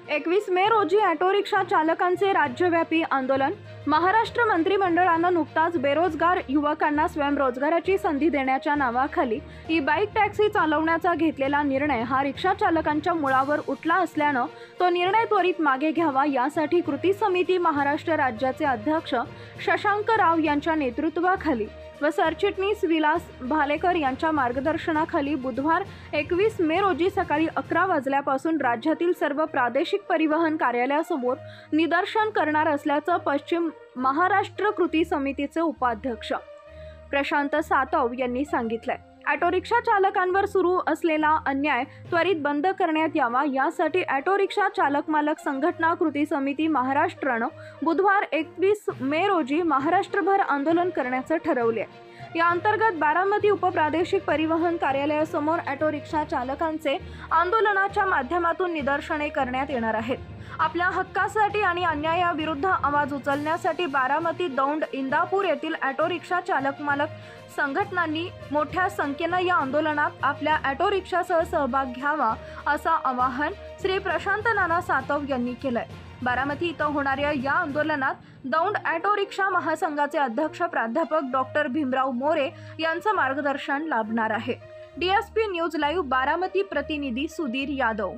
21 मे रोजी auto rickshaw चालकांचे राज्यव्यापी आंदोलन। महाराष्ट्र मंत्रिमंडळानं नुकताच बेरोजगार युवकांना स्वयंरोजगाराची संधी देण्याच्या नावाखाली ई बाईक टॅक्सी चालवण्याचा घेतलेला निर्णय हा रिक्षा चालकांच्या मुळावर उठला असल्यानं तो निर्णय त्वरित मागे घ्यावा यासाठी कृती समिती महाराष्ट्र राज्याचे अध्यक्ष शशांक राव यांच्या नेतृत्वाखाली व सरचिटणीस विलास भालेकर यांच्या मार्गदर्शनाखाली बुधवार 21 मे रोजी सकाळी 11 वाजल्यापासून राज्यातील सर्व प्रादेशिक परिवहन कार्यालयासमोर निदर्शन करणार असल्याचं पश्चिम महाराष्ट्र कृती समितीचे उपाध्यक्ष प्रशांत सातव यांनी सांगितलंय। ऑटो रिक्षा चालकांवर सुरू असलेला अन्याय त्वरित बंद करण्यात यावा यासाठी ऑटो रिक्षा चालक मालक संघटना कृती समिती महाराष्ट्रानं बुधवार 21 मे रोजी महाराष्ट्रभर आंदोलन करण्याचं ठरवले। या अंतर्गत बारामती उपप्रादेशिक परिवहन कार्यालयासमोर ऑटो रिक्षा चालकांचे आंदोलनाच्या माध्यमातून निदर्शने करण्यात येणार आहेत। आपल्या हक्कासाठी आणि अन्यायाविरुद्ध आवाज उचलण्यासाठी बारामती, दौंड, इंदापूर येथील ऑटो रिक्षा चालक मालक संघटनांनी मोठ्या संख्येने या आंदोलनात आपल्या ऑटो रिक्षासह सहभाग घ्यावा असं आवाहन श्री प्रशांत नाना सातव यांनी केलंय। बारामती इथं होणाऱ्या या आंदोलनात दौंड ऑटो रिक्षा महासंघाचे अध्यक्ष प्राध्यापक डॉक्टर भीमराव मोरे यांचं मार्गदर्शन लाभणार आहे। DSP न्यूज लाईव्ह बारामती प्रतिनिधी सुधीर यादव।